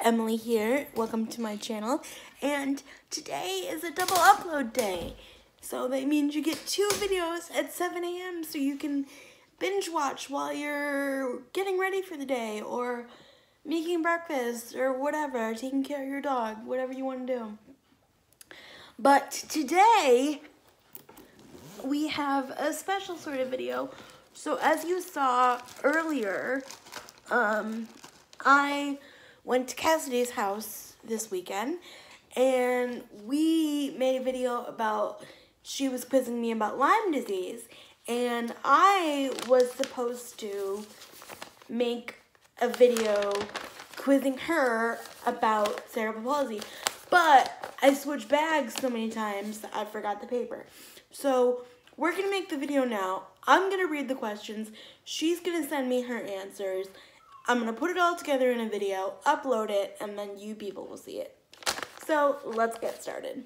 Emily here. Welcome to my channel. And today is a double upload day. So that means you get 2 videos at 7 a.m. so you can binge watch while you're getting ready for the day or making breakfast or whatever, taking care of your dog, whatever you want to do. But today we have a special sort of video. So as you saw earlier, I went to Cassidy's house this weekend, and we made a video about, she was quizzing me about Lyme disease, and I was supposed to make a video quizzing her about cerebral palsy, but I switched bags so many times that I forgot the paper. So we're going to make the video now. I'm going to read the questions. She's going to send me her answers. I'm going to put it all together in a video, upload it, and then you people will see it. So let's get started.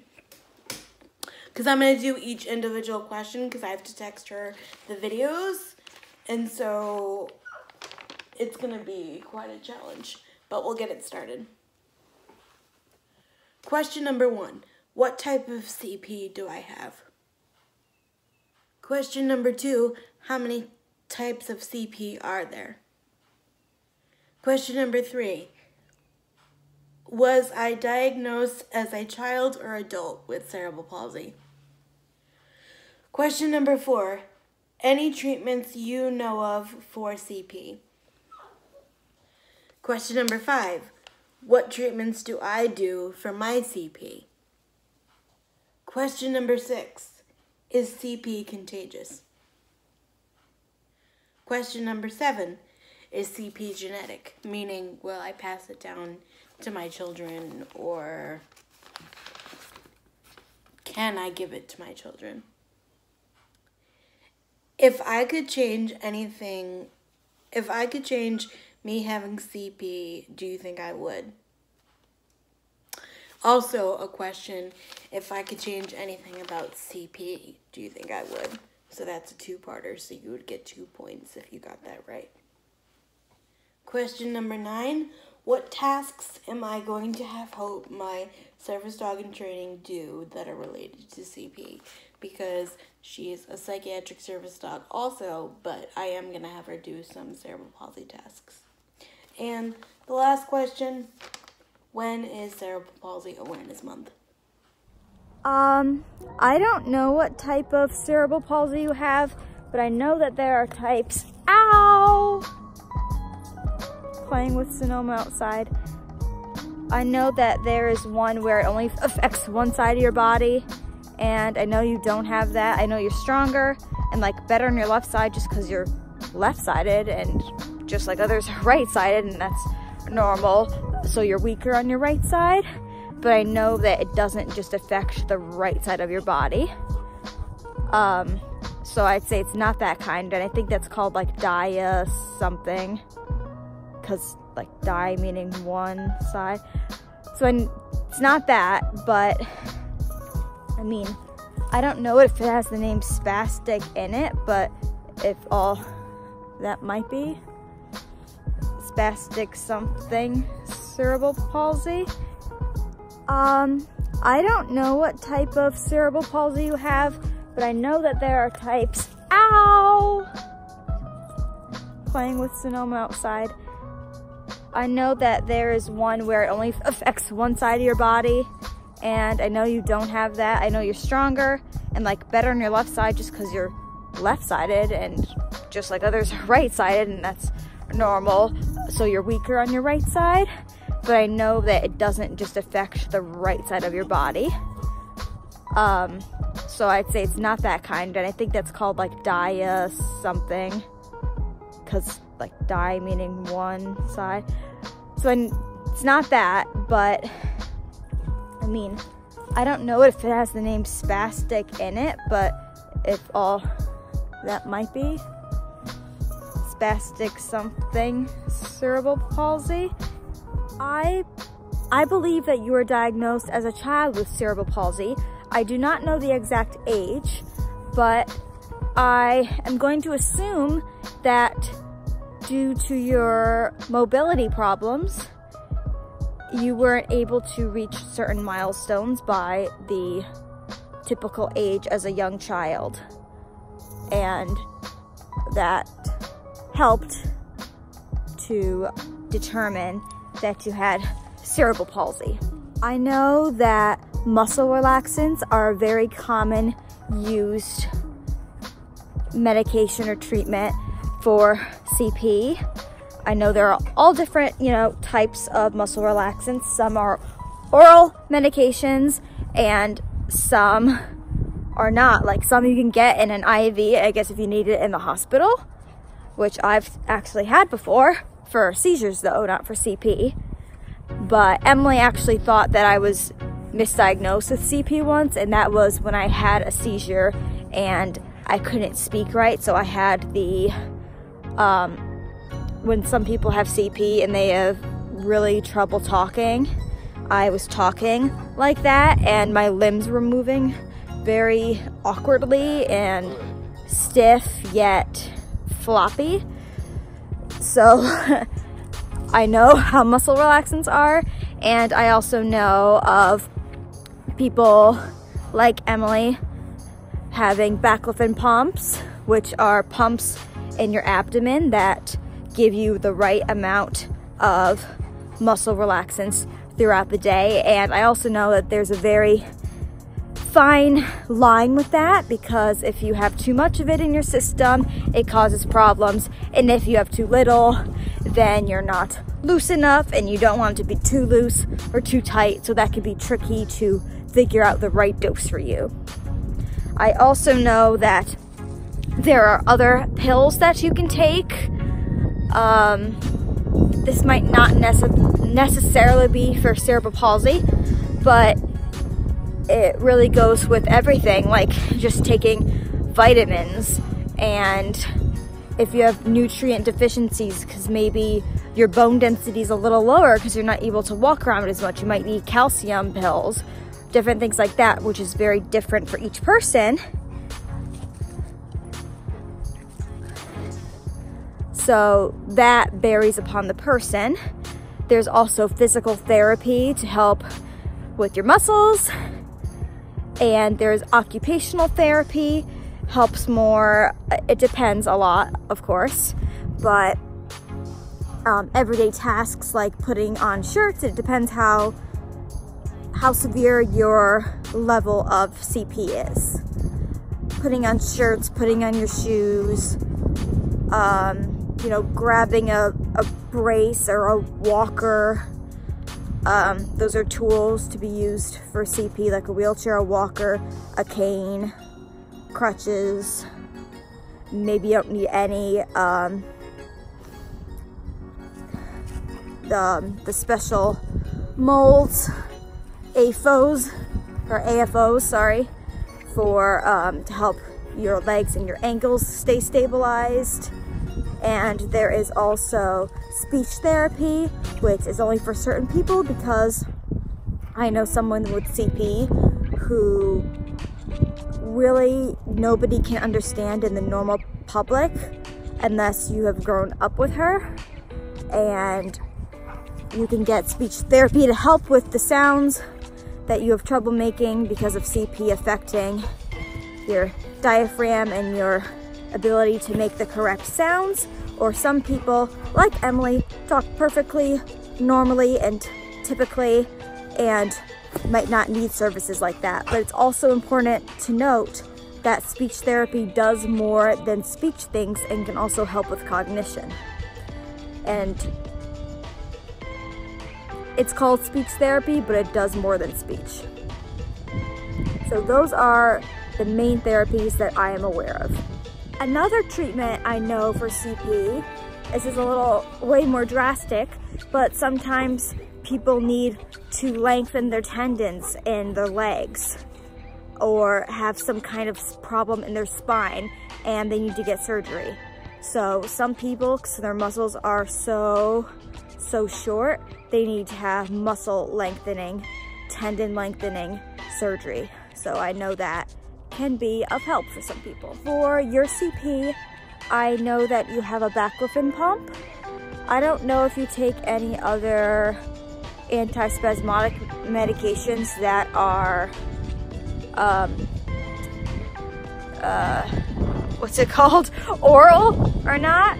Because I'm going to do each individual question because I have to text her the videos. And so it's going to be quite a challenge. But we'll get it started. Question number 1. What type of CP do I have? Question number 2. How many types of CP are there? Question number 3. Was I diagnosed as a child or adult with cerebral palsy? Question number 4. Any treatments you know of for CP? Question number 5. What treatments do I do for my CP? Question number 6. Is CP contagious? Question number 7. Is CP genetic? Meaning, will I pass it down to my children, or can I give it to my children? If I could change anything, if I could change me having CP, do you think I would? Also a question, if I could change anything about CP, do you think I would? So that's a 2-parter, so you would get 2 points if you got that right. Question number 9, what tasks am I going to have Hope, my service dog in training, do that are related to CP? Because she is a psychiatric service dog also, but I am going to have her do some cerebral palsy tasks. And the last question, when is Cerebral Palsy Awareness Month? I don't know what type of cerebral palsy you have, but I know that there are types. Ow! Playing with Sonoma outside. I know that there is one where it only affects one side of your body, and I know you don't have that. I know you're stronger and like better on your left side just because you're left-sided, and just like others are right-sided, and that's normal. So you're weaker on your right side, but I know that it doesn't just affect the right side of your body. So I'd say it's not that kind, and I think that's called like dia something, because like die meaning one side. So it's not that, but I mean, I don't know if it has the name spastic in it, but if all that might be spastic something cerebral palsy. I don't know what type of cerebral palsy you have, but I know that there are types. Ow! Playing with Sonoma outside. I know that there is one where it only affects one side of your body, and I know you don't have that. I know you're stronger and like better on your left side just because you're left-sided, and just like others are right-sided, and that's normal. So you're weaker on your right side, but I know that it doesn't just affect the right side of your body. So I'd say it's not that kind, and I think that's called like dia something, because like die meaning one side. So it's not that, but I mean, I don't know if it has the name spastic in it, but if all that might be spastic something cerebral palsy. I believe that you were diagnosed as a child with cerebral palsy. I do not know the exact age, but I am going to assume that due to your mobility problems, you weren't able to reach certain milestones by the typical age as a young child. And that helped to determine that you had cerebral palsy. I know that muscle relaxants are a very common used medication or treatment for CP. I know there are all different, types of muscle relaxants. Some are oral medications and some are not. Like some you can get in an IV, I guess if you need it in the hospital, which I've actually had before for seizures though, not for CP. But Emily actually thought that I was misdiagnosed with CP once, and that was when I had a seizure and I couldn't speak right. So I had the, when some people have CP and they have really trouble talking, I was talking like that and my limbs were moving very awkwardly and stiff yet floppy. So I know how muscle relaxants are, and I also know of people like Emily having baclofen pumps, which are pumps in your abdomen that give you the right amount of muscle relaxants throughout the day. And I also know that there's a very fine line with that, because if you have too much of it in your system, it causes problems, and if you have too little, then you're not loose enough and you don't want it to be too loose or too tight, so that can be tricky to figure out the right dose for you. I also know that there are other pills that you can take. This might not necessarily be for cerebral palsy, but it really goes with everything, like just taking vitamins. And if you have nutrient deficiencies, because maybe your bone density is a little lower because you're not able to walk around as much, you might need calcium pills, different things like that, which is very different for each person. So that varies upon the person. There's also physical therapy to help with your muscles, and there's occupational therapy, helps more. It depends a lot, of course, but everyday tasks like putting on shirts, it depends how severe your level of CP is. Putting on shirts, putting on your shoes, grabbing a brace or a walker. Those are tools to be used for CP, like a wheelchair, a walker, a cane, crutches. Maybe you don't need any, the special molds, AFOs, sorry, for, to help your legs and your ankles stay stabilized. And there is also speech therapy, which is only for certain people, because I know someone with CP who really nobody can understand in the normal public unless you have grown up with her. And you can get speech therapy to help with the sounds that you have trouble making because of CP affecting your diaphragm and your ability to make the correct sounds. Or some people, like Emily, talk perfectly, normally, and typically, and might not need services like that. But it's also important to note that speech therapy does more than speech things and can also help with cognition. And it's called speech therapy, but it does more than speech. So those are the main therapies that I am aware of. Another treatment I know for CP, this is a little way more drastic, but sometimes people need to lengthen their tendons in their legs or have some kind of problem in their spine and they need to get surgery. So some people, because their muscles are so short, they need to have muscle lengthening, tendon lengthening surgery. So I know that can be of help for some people. For your CP, I know that you have a baclofen pump. I don't know if you take any other antispasmodic medications that are, what's it called? Oral or not.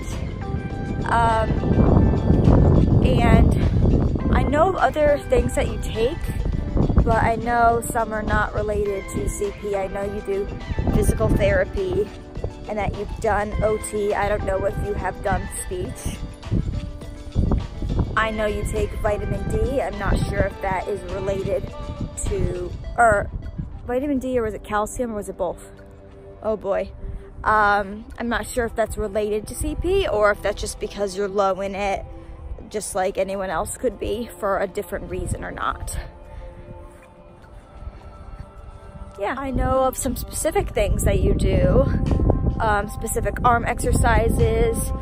And I know of other things that you take, but I know some are not related to CP. I know you do physical therapy and that you've done OT. I don't know if you have done speech. I know you take vitamin D. I'm not sure if that is related to, or vitamin D, or was it calcium, or was it both? Oh boy. I'm not sure if that's related to CP or if that's just because you're low in it, just like anyone else could be, for a different reason or not. Yeah, I know of some specific things that you do, specific arm exercises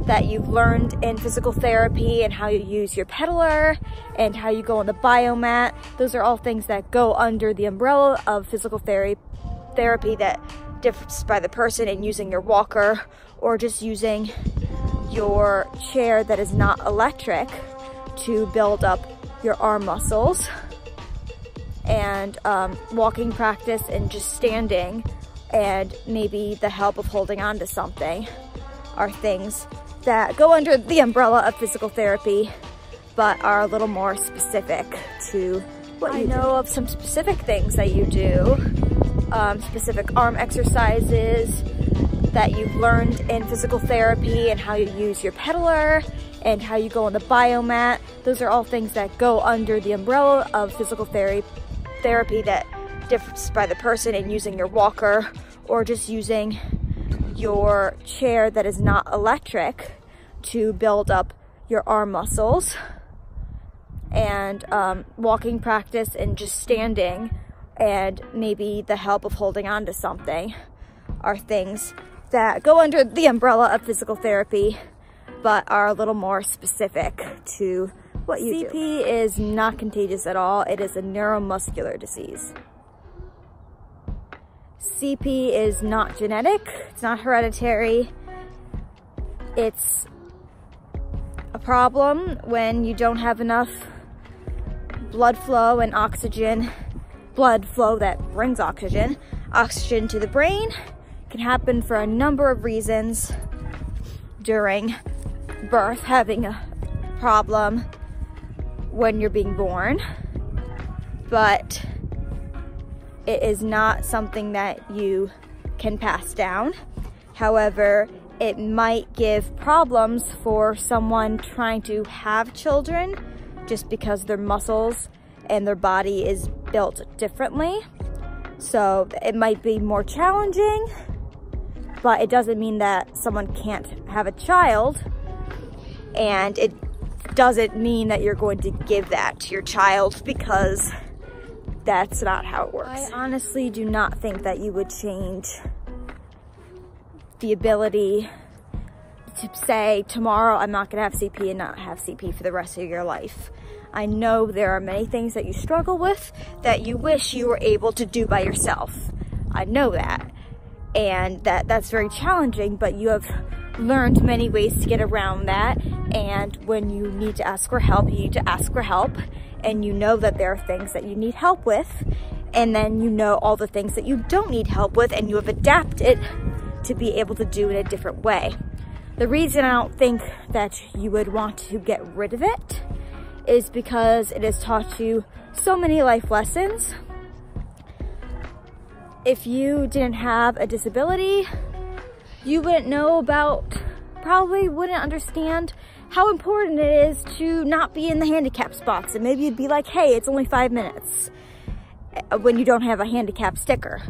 that you've learned in physical therapy, and how you use your pedaler and how you go on the biomat. Those are all things that go under the umbrella of physical therapy that differs by the person, and using your walker or just using your chair that is not electric to build up your arm muscles. And walking practice and just standing and maybe the help of holding on to something are things that go under the umbrella of physical therapy, but are a little more specific to what you do. I know of some specific things that you do, specific arm exercises that you've learned in physical therapy, and how you use your pedaler and how you go on the biomat. Those are all things that go under the umbrella of physical therapy that differs by the person, and using your walker or just using your chair that is not electric to build up your arm muscles. And walking practice and just standing and maybe the help of holding on to something are things that go under the umbrella of physical therapy, but are a little more specific to what you do. CP is not contagious at all. It is a neuromuscular disease. CP is not genetic. It's not hereditary. It's a problem when you don't have enough blood flow and oxygen, blood flow that brings oxygen to the brain. It can happen for a number of reasons. During birth, having a problem when you're being born, but it is not something that you can pass down. However, it might give problems for someone trying to have children, just because their muscles and their body is built differently. So it might be more challenging, but it doesn't mean that someone can't have a child, and it doesn't mean that you're going to give that to your child, because that's not how it works. I honestly do not think that you would change the ability to say, tomorrow I'm not gonna have CP and not have CP for the rest of your life. I know there are many things that you struggle with that you wish you were able to do by yourself. I know that. And that's very challenging, but you have learned many ways to get around that. And when you need to ask for help, you need to ask for help. And you know that there are things that you need help with. And then you know all the things that you don't need help with, and you have adapted to be able to do it a different way. The reason I don't think that you would want to get rid of it is because it has taught you so many life lessons. If you didn't have a disability, you wouldn't know about, probably wouldn't understand how important it is to not be in the handicap spots. And maybe you'd be like, hey, it's only 5 minutes, when you don't have a handicap sticker.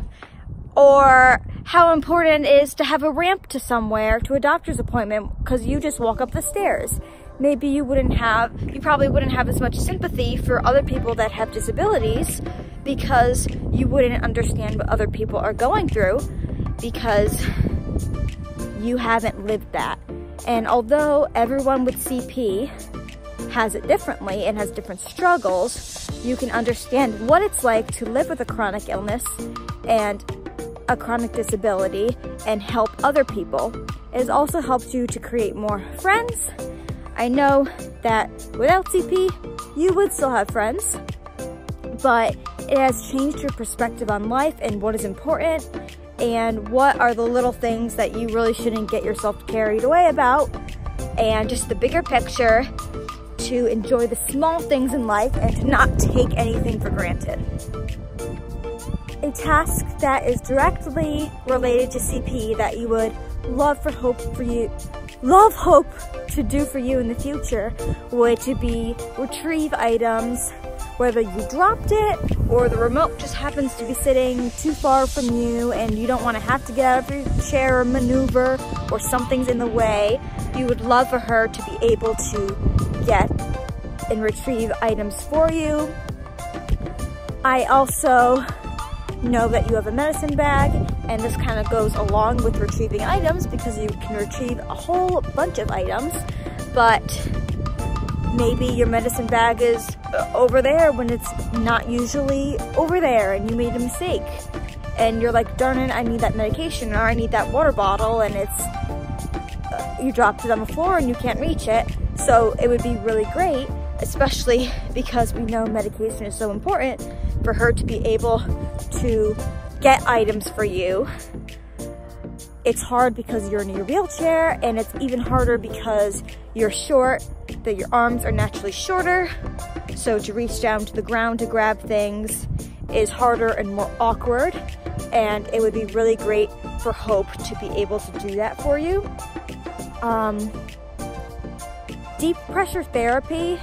Or how important it is to have a ramp to somewhere, to a doctor's appointment, because you just walk up the stairs. Maybe you probably wouldn't have as much sympathy for other people that have disabilities, because you wouldn't understand what other people are going through, because you haven't lived that. And although everyone with CP has it differently and has different struggles, you can understand what it's like to live with a chronic illness and a chronic disability and help other people. It has also helped you to create more friends. I know that without CP, you would still have friends, but it has changed your perspective on life and what is important and what are the little things that you really shouldn't get yourself carried away about, and just the bigger picture, to enjoy the small things in life and to not take anything for granted. A task that is directly related to CP that you would love hope to do for you in the future would to be retrieve items, whether you dropped it or the remote just happens to be sitting too far from you and you don't want to have to get out of your chair or maneuver, or something's in the way. You would love for her to be able to get and retrieve items for you. I also know that you have a medicine bag, and this kind of goes along with retrieving items because you can retrieve a whole bunch of items, but maybe your medicine bag is over there when it's not usually over there, and you made a mistake and you're like, darn it, I need that medication, or I need that water bottle, and it's you dropped it on the floor and you can't reach it. So it would be really great, especially because we know medication is so important, for her to be able to get items for you. It's hard because you're in your wheelchair, and it's even harder because you're short, that your arms are naturally shorter. So to reach down to the ground to grab things is harder and more awkward. And it would be really great for Hope to be able to do that for you. Deep pressure therapy,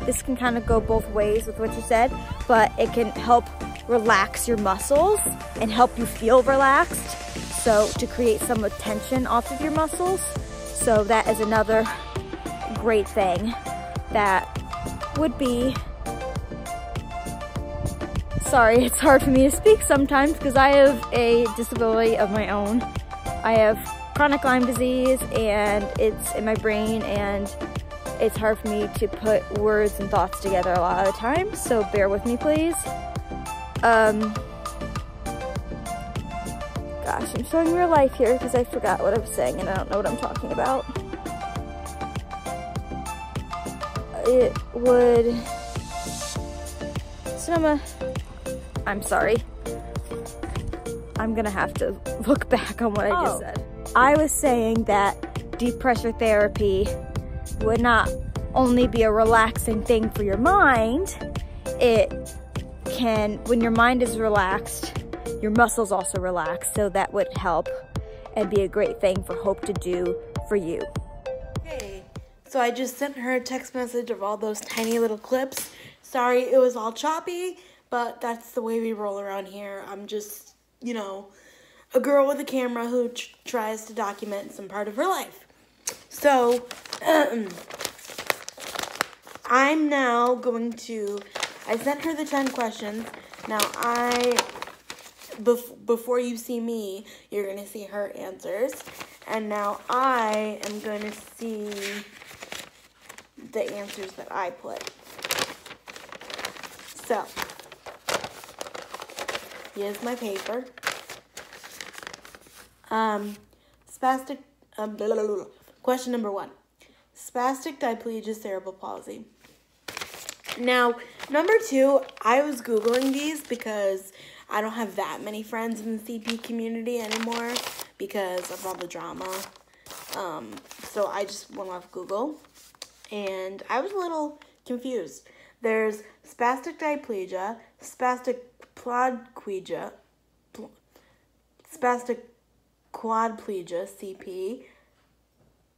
this can kind of go both ways with what you said, but it can help relax your muscles and help you feel relaxed. So to create some tension off of your muscles. So that is another great thing that would be, sorry, it's hard for me to speak sometimes because I have a disability of my own. I have chronic Lyme disease and it's in my brain, and it's hard for me to put words and thoughts together a lot of the time, so bear with me please. Gosh, I'm showing real life here because I forgot what I was saying and I don't know what I'm talking about. It would, Sonoma, I'm sorry. I'm gonna have to look back on what I just said. I was saying that deep pressure therapy would not only be a relaxing thing for your mind, it can, when your mind is relaxed, your muscles also relax, so that would help and be a great thing for Hope to do for you. Okay, so I just sent her a text message of all those tiny little clips. Sorry it was all choppy, but that's the way we roll around here. I'm just, you know, a girl with a camera who tries to document some part of her life. So, I'm now going to, I sent her the 10 questions. Now before you see me, you're going to see her answers. And now I am going to see the answers that I put. So, here's my paper. Question number 1. Spastic diplegia cerebral palsy. Now, number 2, I was Googling these because I don't have that many friends in the CP community anymore because of all the drama. So I just went off Google, and I was a little confused. There's spastic diplegia, spastic quadplegia, CP,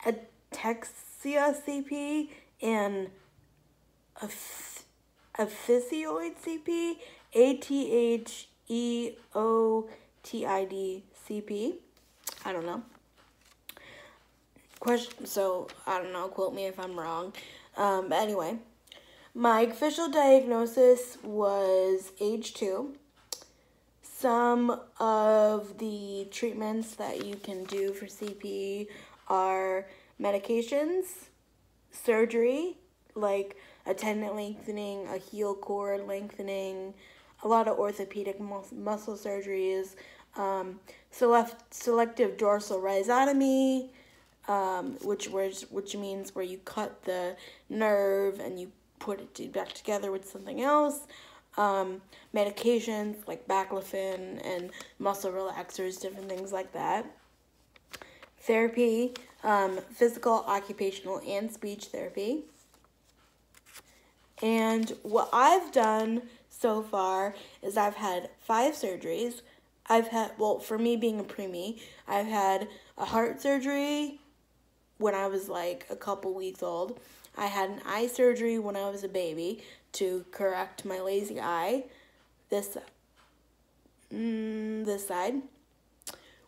ataxia CP, and aphysioid CP, ATHEOTID CP. I don't know. So I don't know, quote me if I'm wrong. But anyway, my official diagnosis was age 2. Some of the treatments that you can do for CP are medications, surgery, like a tendon lengthening, a heel cord lengthening, a lot of orthopedic muscle surgeries, selective dorsal rhizotomy, which means where you cut the nerve and you put it back together with something else. Medications like baclofen and muscle relaxers, different things like that. Therapy, physical, occupational, and speech therapy. And what I've done so far is I've had 5 surgeries. For me being a preemie, I've had a heart surgery when I was like a couple weeks old. I had an eye surgery when I was a baby to correct my lazy eye. This side.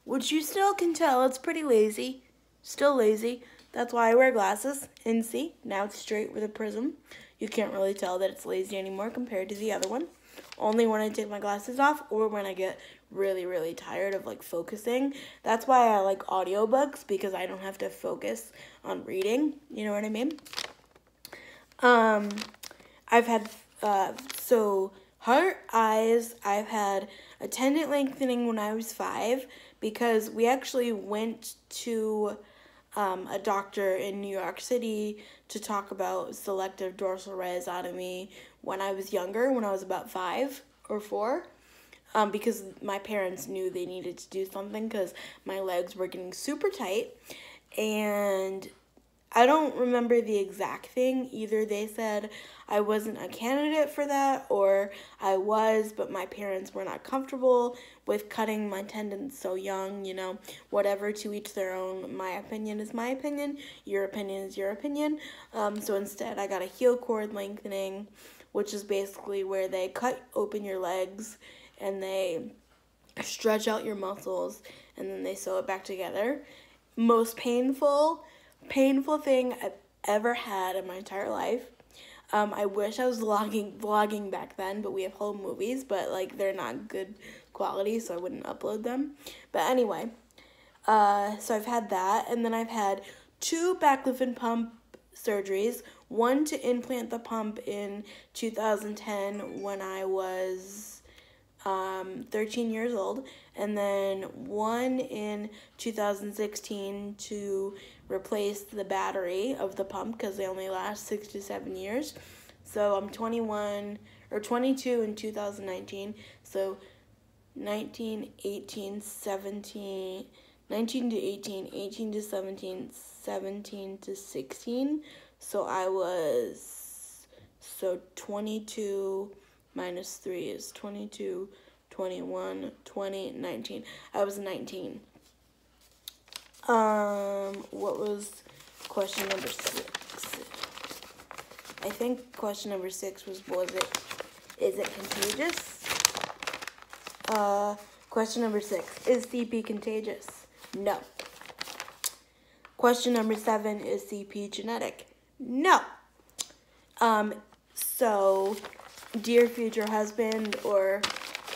Which you still can tell it's pretty lazy. Still lazy. That's why I wear glasses. And see, now it's straight with a prism. You can't really tell that it's lazy anymore compared to the other one. Only when I take my glasses off or when I get really, really tired of like focusing. That's why I like audiobooks, because I don't have to focus on reading. You know what I mean? I've had, heart, eyes, I've had attendant lengthening when I was 5, because we actually went to a doctor in New York City to talk about selective dorsal rhizotomy when I was younger, when I was about 5 or 4, because my parents knew they needed to do something because my legs were getting super tight, and I don't remember the exact thing. Either they said I wasn't a candidate for that, or I was, but my parents were not comfortable with cutting my tendons so young, you know, whatever, to each their own. My opinion is my opinion. Your opinion is your opinion. So instead, I got a heel cord lengthening, which is basically where they cut open your legs and they stretch out your muscles and then they sew it back together. Most painful thing I've ever had in my entire life. I wish I was vlogging back then, but we have home movies, but like they're not good quality, so I wouldn't upload them. But anyway, so I've had that, and then I've had 2 baclofen pump surgeries. One to implant the pump in 2010 when I was 13 years old, and then one in 2016 to replace the battery of the pump because they only last 6 to 7 years. So I'm 22 in 2019, so 19 to 18, 18 to 17, 17 to 16. So I was, 22 minus 3 is 22, 21, 20, 19. I was 19. What was question number 6? I think question number 6 is it contagious? Question number 6, is CP contagious? No. Question number 7, is CP genetic? No. So, dear future husband or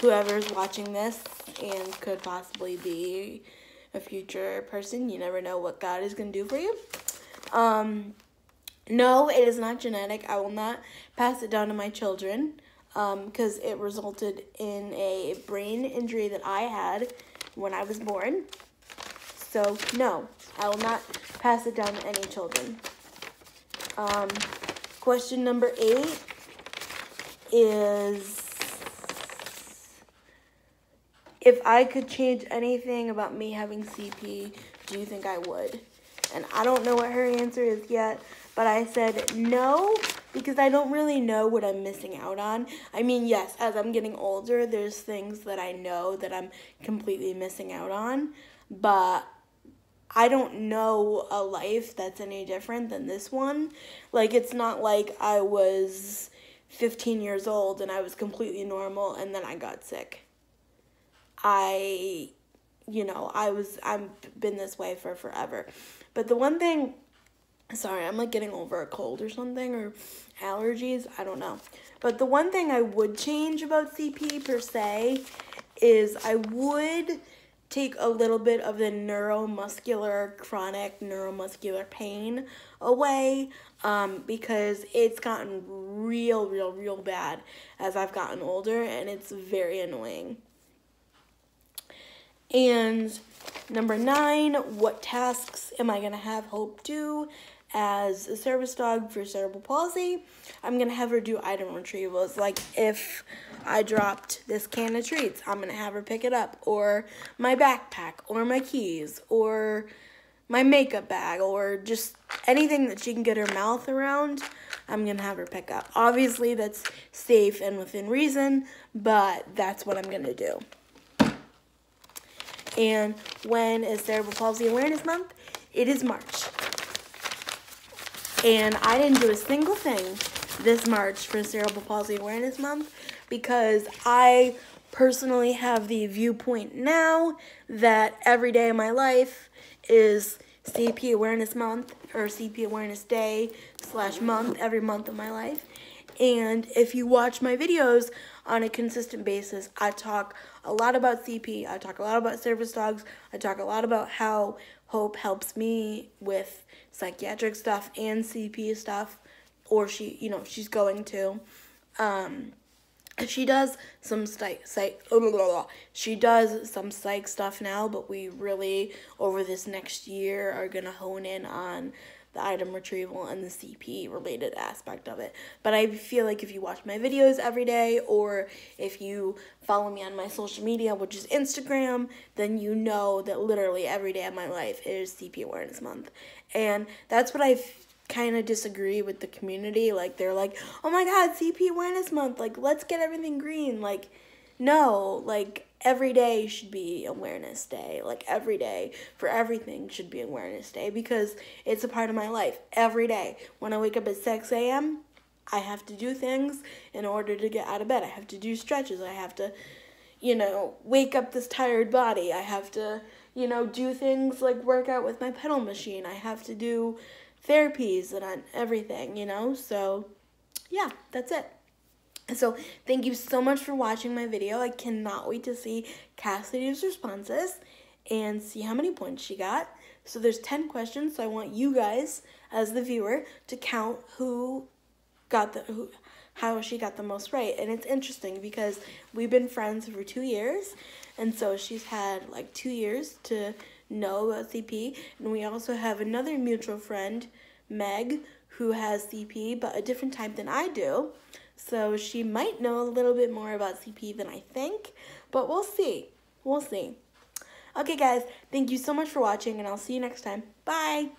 whoever's watching this and could possibly be a future person, you never know what God is going to do for you. No, it is not genetic. I will not pass it down to my children because it resulted in a brain injury that I had when I was born. So, no, I will not pass it down to any children. Question number 8 is, if I could change anything about me having CP, do you think I would? And I don't know what her answer is yet, but I said no, because I don't really know what I'm missing out on. I mean, yes, as I'm getting older, there's things that I know that I'm completely missing out on, but I don't know a life that's any different than this one. Like, it's not like I was 15 years old and I was completely normal and then I got sick. I've been this way for forever. But the one thing, sorry, I'm like getting over a cold or something, or allergies, I don't know. But the one thing I would change about CP per se is I would take a little bit of the chronic neuromuscular pain away, because it's gotten real bad as I've gotten older, and it's very annoying. And Number 9, what tasks am I going to have Hope do as a service dog for cerebral palsy? I'm going to have her do item retrievals. Like if I dropped this can of treats, I'm going to have her pick it up. Or my backpack, or my keys, or my makeup bag, or just anything that she can get her mouth around, I'm going to have her pick up. Obviously, that's safe and within reason, but that's what I'm going to do. And when is Cerebral Palsy Awareness Month? It is March. And I didn't do a single thing this March for Cerebral Palsy Awareness Month because I personally have the viewpoint now that every day of my life is CP Awareness Month or CP Awareness Day / month, every month of my life. And if you watch my videos on a consistent basis, I talk a lot about CP, I talk a lot about service dogs, I talk a lot about how Hope helps me with psychiatric stuff and CP stuff, or she's going to. She does some psych stuff now, but we really, over this next year, are going to hone in on the item retrieval and the CP related aspect of it. But I feel like if you watch my videos every day, or if you follow me on my social media, which is Instagram, then you know that literally every day of my life is CP Awareness Month. And that's what I kind of disagree with the community. Like, they're like, oh my god, CP Awareness Month, like, let's get everything green. Like, no, like, every day should be Awareness Day. Like, every day for everything should be Awareness Day because it's a part of my life. Every day. When I wake up at 6 a.m., I have to do things in order to get out of bed. I have to do stretches. I have to, wake up this tired body. I have to, do things like work out with my pedal machine. I have to do therapies and everything, So, yeah, that's it. So, thank you so much for watching my video. I cannot wait to see Cassidy's responses and see how many points she got. So, there's 10 questions, so I want you guys, as the viewer, to count how she got the most right. And it's interesting because we've been friends for 2 years, and so she's had like 2 years to know about CP. And we also have another mutual friend, Meg, who has CP, but a different type than I do. So she might know a little bit more about CP than I think, but we'll see. We'll see. Okay, guys, thank you so much for watching, and I'll see you next time. Bye!